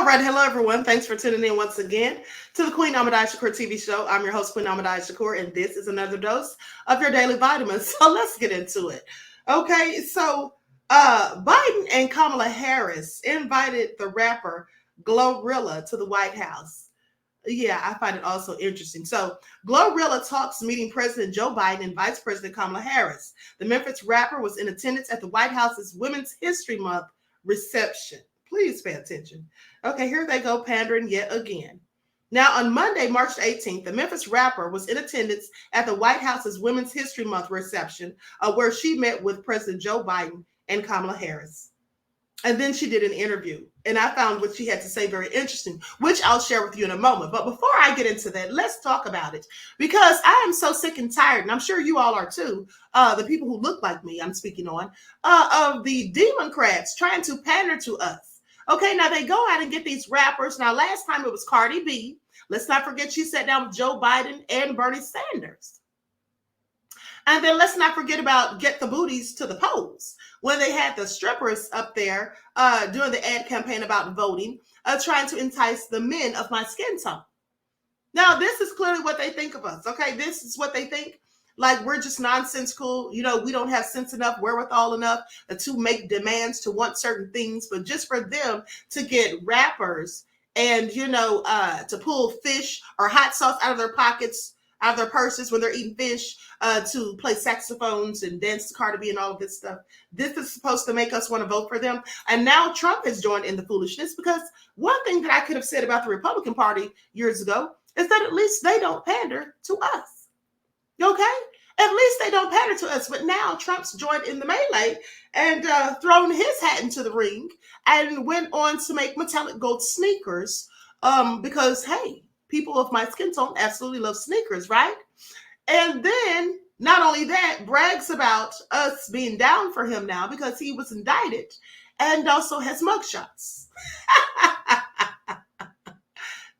All right, hello everyone. Thanks for tuning in once again to the QueenAShakur TV show. I'm your host, QueenAShakur, and this is another dose of your daily vitamins. So let's get into it. Okay, so Biden and Kamala Harris invited the rapper GloRilla to the White House. Yeah, I find it also interesting. So, GloRilla talks meeting President Joe Biden and Vice President Kamala Harris. The Memphis rapper was in attendance at the White House's Women's History Month reception. Please pay attention. Okay, here they go, pandering yet again. Now, on Monday, March 18th, the Memphis rapper was in attendance at the White House's Women's History Month reception, where she met with President Joe Biden and Kamala Harris. And then she did an interview, and I found what she had to say very interesting, which I'll share with you in a moment. But before I get into that, let's talk about it, because I am so sick and tired, and I'm sure you all are too, the people who look like me, I'm speaking on, of the Democrats trying to pander to us. Okay, now they go out and get these rappers. Now, last time it was Cardi B. Let's not forget she sat down with Joe Biden and Bernie Sanders. And then let's not forget about Get the Booties to the Polls, when they had the strippers up there doing the ad campaign about voting, trying to entice the men of my skin tone. Now, this is clearly what they think of us, okay? This is what they think. Like, we're just nonsensical. You know, we don't have sense enough, wherewithal enough to make demands, to want certain things. But just for them to get rappers and, to pull fish or hot sauce out of their pockets, out of their purses when they're eating fish, to play saxophones and dance to Cardi B and all of this stuff. This is supposed to make us want to vote for them. And now Trump has joined in the foolishness, because one thing that I could have said about the Republican Party years ago is that at least they don't pander to us. Okay? At least they don't pander to us. But now Trump's joined in the melee and thrown his hat into the ring and went on to make metallic gold sneakers because, hey, people of my skin tone absolutely love sneakers, right? And then, not only that, brags about us being down for him now because he was indicted and also has mugshots.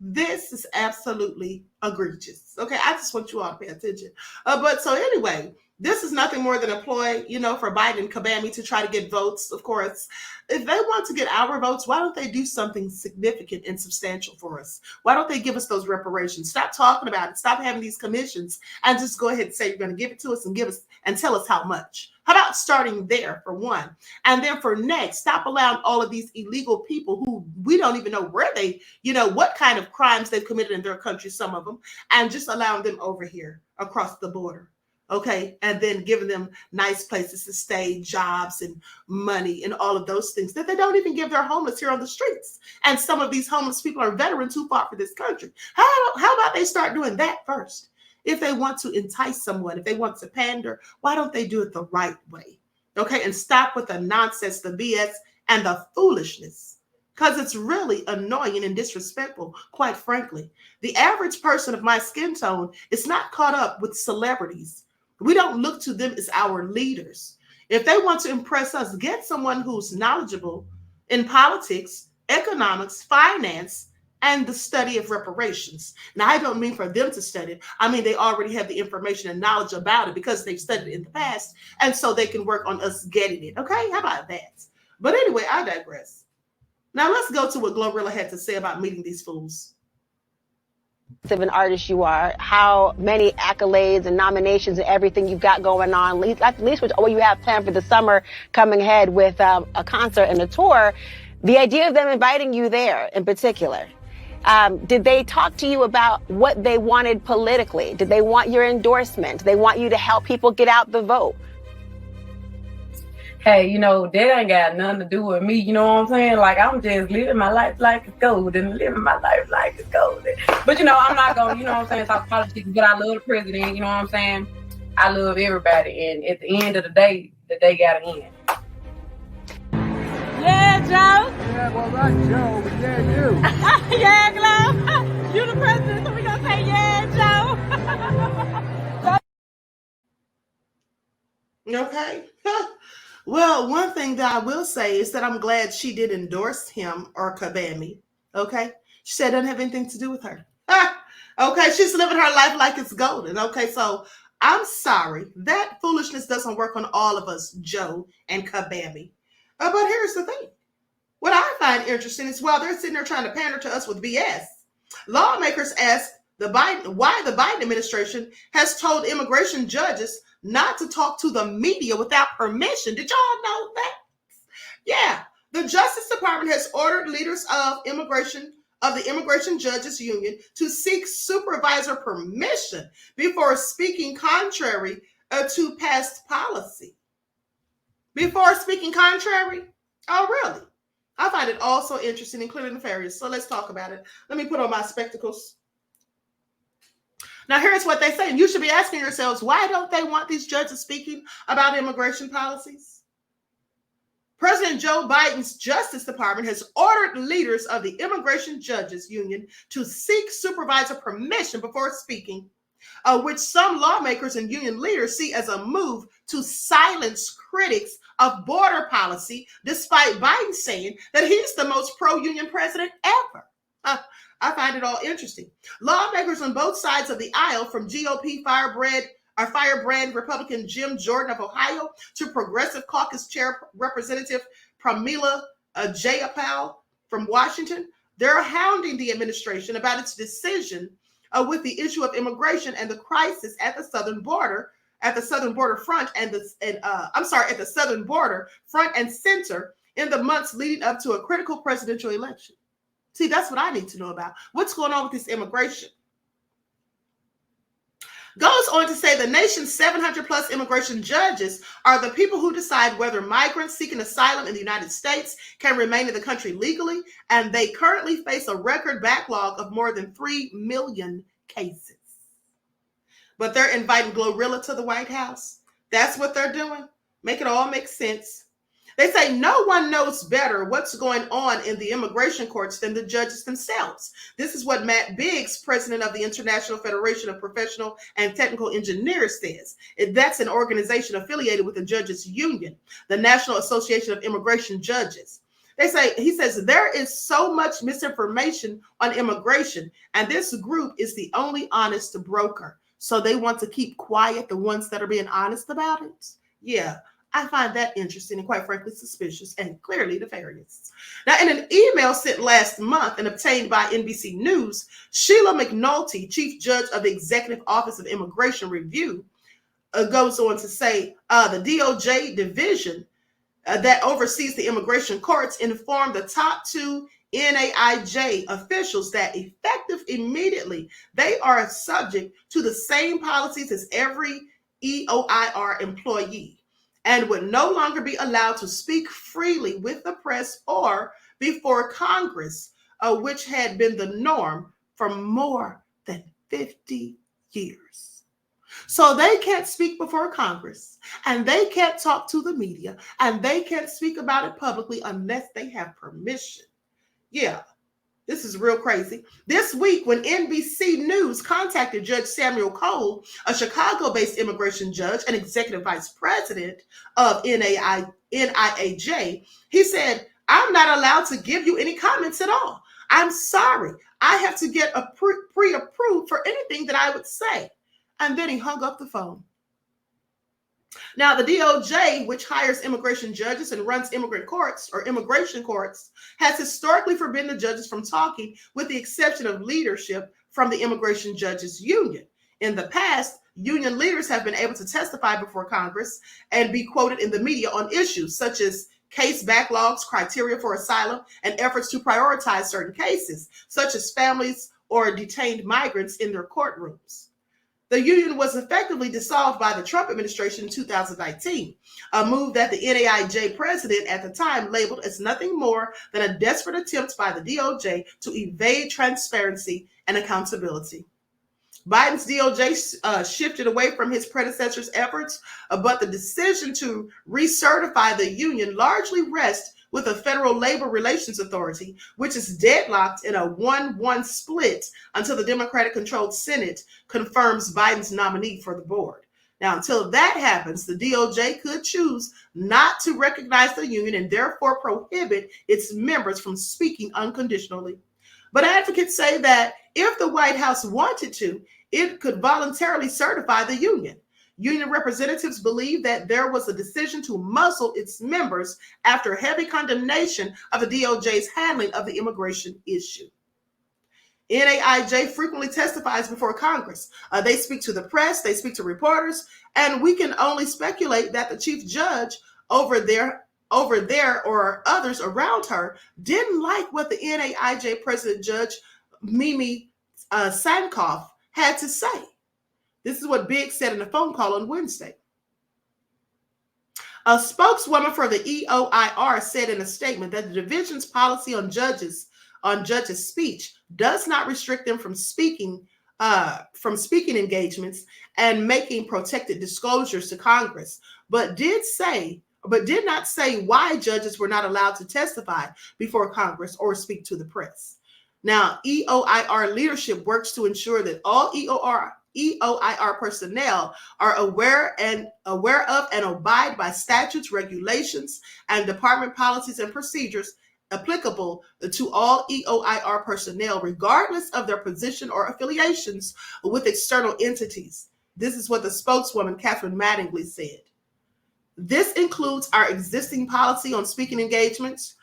This is absolutely egregious. Okay, I just want you all to pay attention. But so anyway, this is nothing more than a ploy, for Biden and Kabami to try to get votes, of course. If they want to get our votes, why don't they do something significant and substantial for us? Why don't they give us those reparations? Stop talking about it. Stop having these commissions and just go ahead and say you're going to give it to us and tell us how much. How about starting there for one? And then for next, stop allowing all of these illegal people who we don't even know where they, what kind of crimes they've committed in their country, some of them, and just allowing them over here across the border. Okay, and then giving them nice places to stay, jobs and money and all of those things that they don't even give their homeless here on the streets. And some of these homeless people are veterans who fought for this country. How about they start doing that first? If they want to entice someone, if they want to pander, why don't they do it the right way? Okay, and stop with the nonsense, the BS, and the foolishness. Because it's really annoying and disrespectful, quite frankly. The average person of my skin tone is not caught up with celebrities. We don't look to them as our leaders. If they want to impress us, get someone who's knowledgeable in politics, economics, finance, and the study of reparations. Now, I don't mean for them to study it. I mean, they already have the information and knowledge about it because they've studied it in the past, and so they can work on us getting it. Okay, how about that? But anyway, I digress. Now, let's go to what GloRilla had to say about meeting these fools. Of an artist you are, how many accolades and nominations and everything you've got going on, at least what you have planned for the summer coming ahead with a concert and a tour. The idea of them inviting you there in particular, did they talk to you about what they wanted politically? Did they want your endorsement? Did they want you to help people get out the vote? Hey, that ain't got nothing to do with me, you know what I'm saying? Like, I'm just living my life like it's golden, living my life like it's golden. But, I'm not going to, talk politics, but I love the president, you know what I'm saying? I love everybody, and at the end of the day got to end. Yeah, Joe. Yeah, well, right, Joe, but yeah, you. Yeah, Glo. You the president, so we going to say, yeah, Joe. Okay. Well, one thing that I will say is that I'm glad she did endorse him or Kabami. Okay. She said it doesn't have anything to do with her. Okay. She's living her life like it's golden. Okay. So I'm sorry. That foolishness doesn't work on all of us, Joe and Kabami. But here's the thing. What I find interesting is while they're sitting there trying to pander to us with BS, lawmakers ask why the Biden administration has told immigration judges not to talk to the media without permission. Did y'all know that? Yeah, the Justice Department has ordered leaders of the Immigration Judges Union to seek supervisor permission before speaking contrary to past policy. Before speaking contrary? Oh, really? I find it all so interesting and clearly nefarious. So let's talk about it. Let me put on my spectacles. Now, here's what they say. And you should be asking yourselves, why don't they want these judges speaking about immigration policies? President Joe Biden's Justice Department has ordered leaders of the Immigration Judges Union to seek supervisor permission before speaking, which some lawmakers and union leaders see as a move to silence critics of border policy, despite Biden saying that he's the most pro-union president ever. I find it all interesting. Lawmakers on both sides of the aisle, from GOP firebrand Republican Jim Jordan of Ohio to Progressive Caucus Chair Representative Pramila Jayapal from Washington, they're hounding the administration about its decision with the issue of immigration and the crisis at the southern border, at the southern border front and center in the months leading up to a critical presidential election. See, that's what I need to know about. What's going on with this immigration? Goes on to say the nation's 700 plus immigration judges are the people who decide whether migrants seeking asylum in the United States can remain in the country legally, and they currently face a record backlog of more than 3 million cases. But they're inviting GloRilla to the White House. That's what they're doing. Make it all make sense. They say no one knows better what's going on in the immigration courts than the judges themselves. This is what Matt Biggs, president of the International Federation of Professional and Technical Engineers, says. That's an organization affiliated with the Judges Union, the National Association of Immigration Judges. He says there is so much misinformation on immigration, and this group is the only honest broker. So they want to keep quiet the ones that are being honest about it. Yeah. I find that interesting and quite frankly suspicious and clearly nefarious. Now, in an email sent last month and obtained by NBC News, Sheila McNulty, Chief Judge of the Executive Office of Immigration Review, goes on to say the DOJ division that oversees the immigration courts informed the top 2 NAIJ officials that effective immediately, they are subject to the same policies as every EOIR employee, and would no longer be allowed to speak freely with the press or before Congress, which had been the norm for more than 50 years. So they can't speak before Congress, and they can't talk to the media, and they can't speak about it publicly unless they have permission. Yeah. This is real crazy. This week, when NBC News contacted Judge Samuel Cole, a Chicago-based immigration judge and executive vice president of NIAJ, he said, "I'm not allowed to give you any comments at all. I'm sorry. I have to get pre-approved for anything that I would say." And then he hung up the phone. Now, the DOJ, which hires immigration judges and runs immigrant courts or immigration courts, has historically forbidden the judges from talking, with the exception of leadership from the Immigration Judges Union. In the past, union leaders have been able to testify before Congress and be quoted in the media on issues such as case backlogs, criteria for asylum, and efforts to prioritize certain cases, such as families or detained migrants in their courtrooms. The union was effectively dissolved by the Trump administration in 2019, a move that the NAIJ president at the time labeled as nothing more than a desperate attempt by the DOJ to evade transparency and accountability. Biden's DOJ shifted away from his predecessor's efforts, but the decision to recertify the union largely rests with the Federal Labor Relations Authority, which is deadlocked in a 1-1 split until the Democratic-controlled Senate confirms Biden's nominee for the board. Now, until that happens, the DOJ could choose not to recognize the union and therefore prohibit its members from speaking unconditionally. But advocates say that if the White House wanted to, it could voluntarily certify the union. Union representatives believe that there was a decision to muzzle its members after heavy condemnation of the DOJ's handling of the immigration issue. NAIJ frequently testifies before Congress. They speak to the press, they speak to reporters, and we can only speculate that the chief judge over there or others around her didn't like what the NAIJ President Judge Mimi Sankoff had to say. This is what Biggs said in a phone call on Wednesday. A spokeswoman for the EOIR said in a statement that the division's policy on judges' speech does not restrict them from speaking engagements and making protected disclosures to Congress, but did not say why judges were not allowed to testify before Congress or speak to the press. Now, EOIR leadership works to ensure that all EOIR personnel are aware of and abide by statutes, regulations, and department policies and procedures applicable to all EOIR personnel, regardless of their position or affiliations with external entities. This is what the spokeswoman, Catherine Mattingly, said. This includes our existing policy on speaking engagements,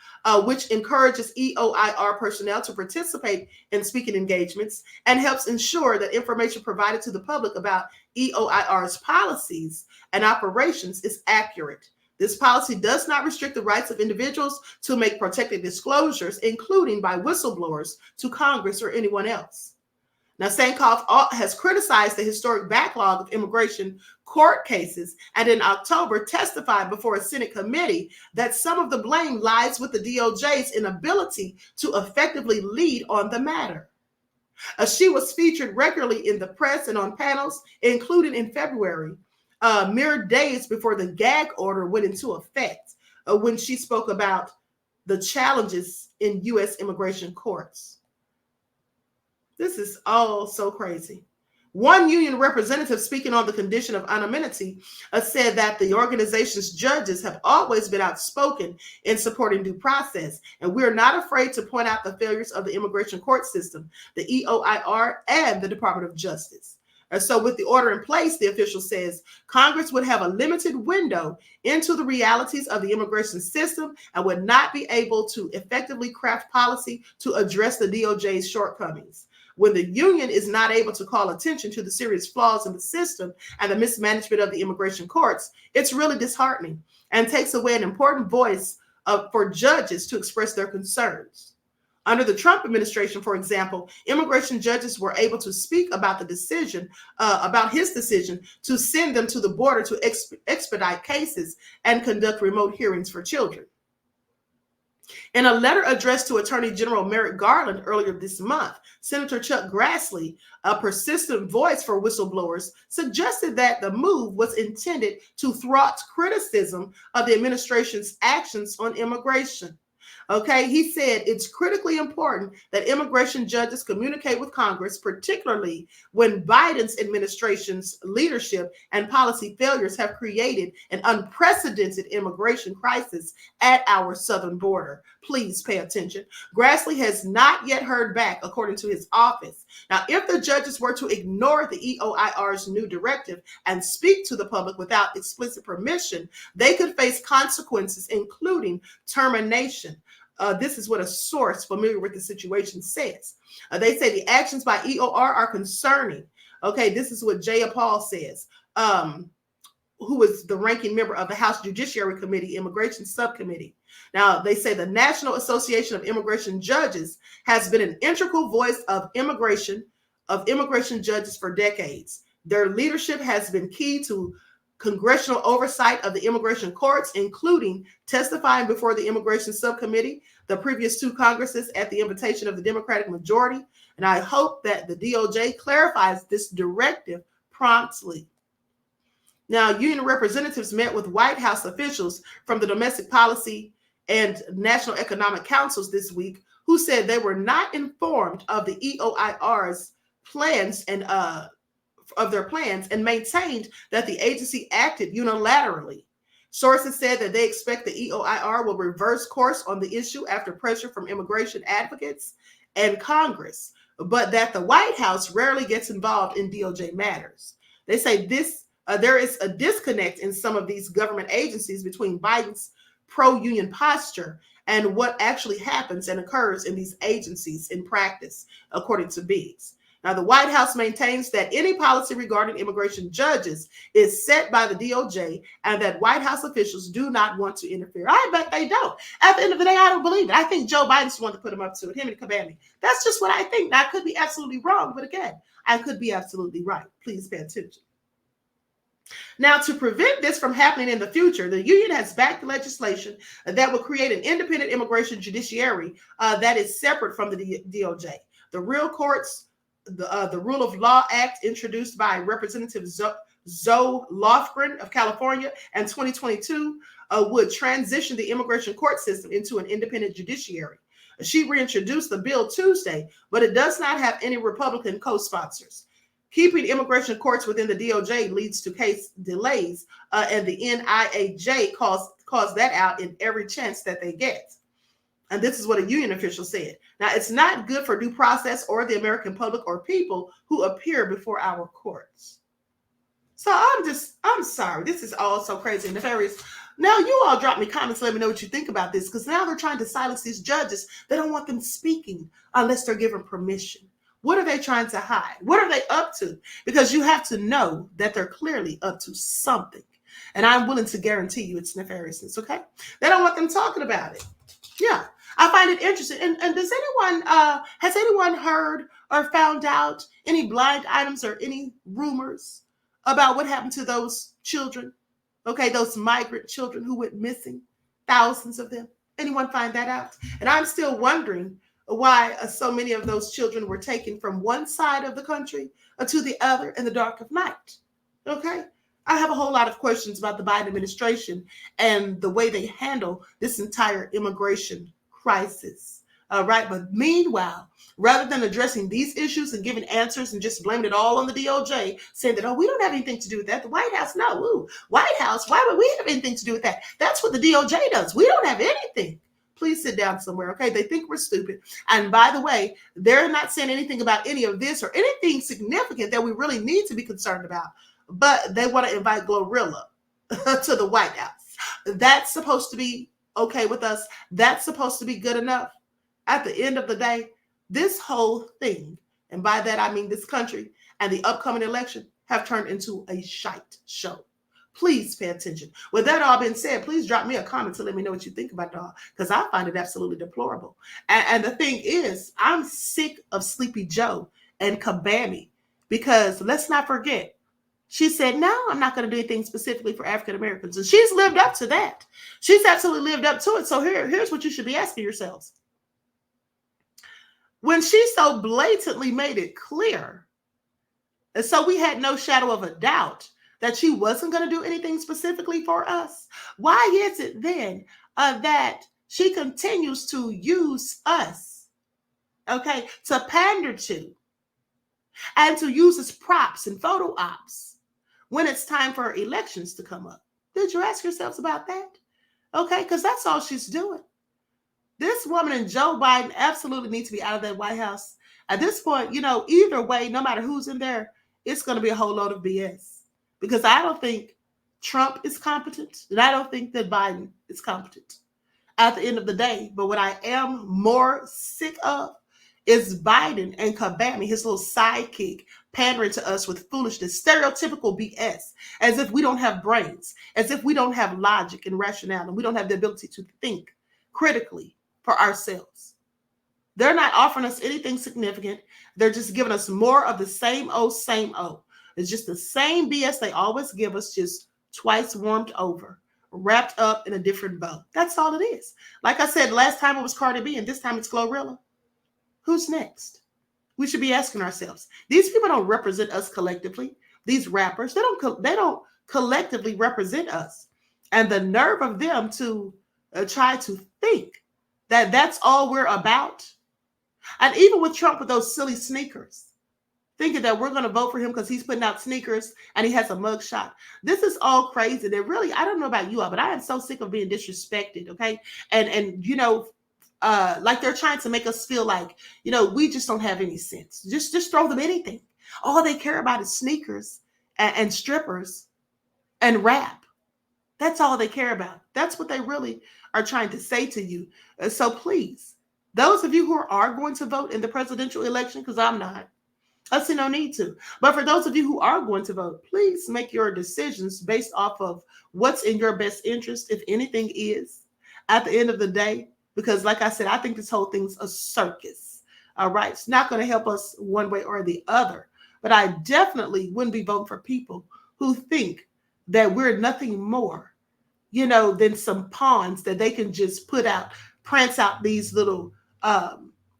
which encourages EOIR personnel to participate in speaking engagements and helps ensure that information provided to the public about EOIR's policies and operations is accurate. This policy does not restrict the rights of individuals to make protected disclosures, including by whistleblowers, to Congress or anyone else. Now, Sankoff has criticized the historic backlog of immigration court cases and in October testified before a Senate committee that some of the blame lies with the DOJ's inability to effectively lead on the matter. She was featured regularly in the press and on panels, including in February, mere days before the gag order went into effect, when she spoke about the challenges in U.S. immigration courts. This is all so crazy. One union representative speaking on the condition of anonymity said that the organization's judges have always been outspoken in supporting due process, and we're not afraid to point out the failures of the immigration court system, the EOIR, and the Department of Justice. And so with the order in place, the official says, Congress would have a limited window into the realities of the immigration system and would not be able to effectively craft policy to address the DOJ's shortcomings. When the union is not able to call attention to the serious flaws in the system and the mismanagement of the immigration courts, it's really disheartening and takes away an important voice for judges to express their concerns. Under the Trump administration, for example, immigration judges were able to speak about the decision, about his decision to send them to the border to expedite cases and conduct remote hearings for children. In a letter addressed to Attorney General Merrick Garland earlier this month, Senator Chuck Grassley, a persistent voice for whistleblowers, suggested that the move was intended to thwart criticism of the administration's actions on immigration. Okay, he said it's critically important that immigration judges communicate with Congress, particularly when Biden's administration's leadership and policy failures have created an unprecedented immigration crisis at our southern border. Please pay attention. Grassley has not yet heard back, according to his office. Now, if the judges were to ignore the EOIR's new directive and speak to the public without explicit permission, they could face consequences, including termination. This is what a source familiar with the situation says. They say the actions by EOR are concerning. Okay, this is what Jaya Paul says, who is the ranking member of the House Judiciary Committee Immigration Subcommittee. Now, they say the National Association of Immigration Judges has been an integral voice of immigration judges for decades. Their leadership has been key to congressional oversight of the immigration courts, including testifying before the Immigration Subcommittee, the previous two Congresses at the invitation of the Democratic majority. And I hope that the DOJ clarifies this directive promptly. Now, union representatives met with White House officials from the Domestic Policy and National Economic Councils this week, who said they were not informed of the EOIR's plans and maintained that the agency acted unilaterally. Sources said that they expect the EOIR will reverse course on the issue after pressure from immigration advocates and Congress, but that the White House rarely gets involved in DOJ matters. They say this There is a disconnect in some of these government agencies between Biden's pro-union posture and what actually happens and occurs in these agencies in practice, according to Biggs. Now, the White House maintains that any policy regarding immigration judges is set by the DOJ and that White House officials do not want to interfere. I bet they don't. At the end of the day, I don't believe it. I think Joe Biden's the one to put him up to it, him and Kabami. That's just what I think. Now, I could be absolutely wrong, but again, I could be absolutely right. Please pay attention. Now, to prevent this from happening in the future, the union has backed legislation that will create an independent immigration judiciary that is separate from the DOJ. The Real Courts, the Rule of Law Act, introduced by Representative Zoe Lofgren of California in 2022, would transition the immigration court system into an independent judiciary. She reintroduced the bill Tuesday, but it does not have any Republican co-sponsors. Keeping immigration courts within the DOJ leads to case delays, and the NIAJ calls that out in every chance that they get. And this is what a union official said. Now, it's not good for due process or the American public or people who appear before our courts. So I'm sorry. This is all so crazy and nefarious. Now, you all drop me comments. Let me know what you think about this, because now they're trying to silence these judges. They don't want them speaking unless they're given permission. What are they trying to hide? What are they up to? Because you have to know that they're clearly up to something. And I'm willing to guarantee you it's nefariousness, okay? They don't want them talking about it. Yeah, I find it interesting. And does anyone, has anyone heard or found out any blind items or any rumors about what happened to those children? Okay, those migrant children who went missing, thousands of them. Anyone find that out? And I'm still wondering why so many of those children were taken from one side of the country to the other in the dark of night. Okay? I have a whole lot of questions about the Biden administration and the way they handle this entire immigration crisis. Right? But meanwhile, rather than addressing these issues and giving answers and just blaming it all on the DOJ, saying that, oh, we don't have anything to do with that. The White House, no. Ooh, White House, why would we have anything to do with that? That's what the DOJ does. We don't have anything. Please sit down somewhere, okay? They think we're stupid. And by the way, they're not saying anything about any of this or anything significant that we really need to be concerned about. But they want to invite GloRilla to the White House. That's supposed to be okay with us. That's supposed to be good enough. At the end of the day, this whole thing, and by that I mean this country and the upcoming election, have turned into a shite show. Please pay attention. With that all being said, please drop me a comment to let me know what you think about it all, because I find it absolutely deplorable. And the thing is, I'm sick of Sleepy Joe and Kabami, because let's not forget, she said, no, I'm not going to do anything specifically for African Americans. And she's lived up to that. She's absolutely lived up to it. So here's what you should be asking yourselves. When she so blatantly made it clear, and so we had no shadow of a doubt that she wasn't going to do anything specifically for us, why is it then that she continues to use us, okay, to pander to and to use as props and photo ops when it's time for elections to come up? Did you ask yourselves about that? Okay, because that's all she's doing. This woman and Joe Biden absolutely need to be out of that White House. At this point, either way, no matter who's in there, it's going to be a whole load of BS. Because I don't think Trump is competent, and I don't think that Biden is competent at the end of the day. But what I am more sick of is Biden and Kabami, his little sidekick, pandering to us with foolishness, stereotypical BS, as if we don't have brains, as if we don't have logic and rationale, and we don't have the ability to think critically for ourselves. They're not offering us anything significant. They're just giving us more of the same old, same old. It's just the same BS they always give us, just twice warmed over, wrapped up in a different bow. That's all it is. Like I said, last time it was Cardi B, and this time it's GloRilla. Who's next? We should be asking ourselves. These people don't represent us collectively. These rappers, they don't collectively represent us. And the nerve of them to try to think that that's all we're about. And even with Trump with those silly sneakers, thinking that we're going to vote for him because he's putting out sneakers and he has a mugshot. This is all crazy. And really, I don't know about you all, but I am so sick of being disrespected, okay? And like they're trying to make us feel like, we just don't have any sense. Just throw them anything. All they care about is sneakers and strippers and rap. That's all they care about. That's what they really are trying to say to you. So please, those of you who are going to vote in the presidential election, because I'm not, I see no need to. But for those of you who are going to vote, please make your decisions based off of what's in your best interest, if anything is, at the end of the day. Because like I said, I think this whole thing's a circus. All right. It's not going to help us one way or the other. But I definitely wouldn't be voting for people who think that we're nothing more, than some pawns that they can just prance out these little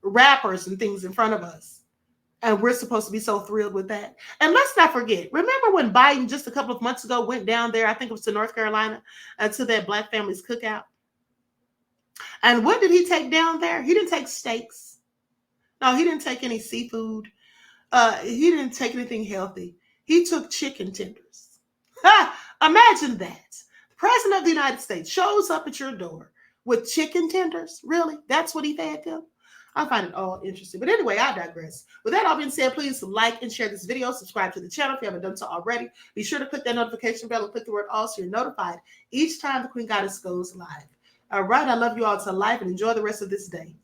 rappers and things in front of us. And we're supposed to be so thrilled with that. And let's not forget, remember when Biden just a couple of months ago went down there, I think it was to North Carolina, to that Black families cookout. And what did he take down there? He didn't take steaks. No, he didn't take any seafood. He didn't take anything healthy. He took chicken tenders. Imagine that. The President of the United States shows up at your door with chicken tenders. Really? That's what he fed them? I find it all interesting. But anyway, I digress. With that all being said, please like and share this video. Subscribe to the channel if you haven't done so already. Be sure to click that notification bell and click the word all so you're notified each time the Queen Goddess goes live. All right. I love you all to life and enjoy the rest of this day.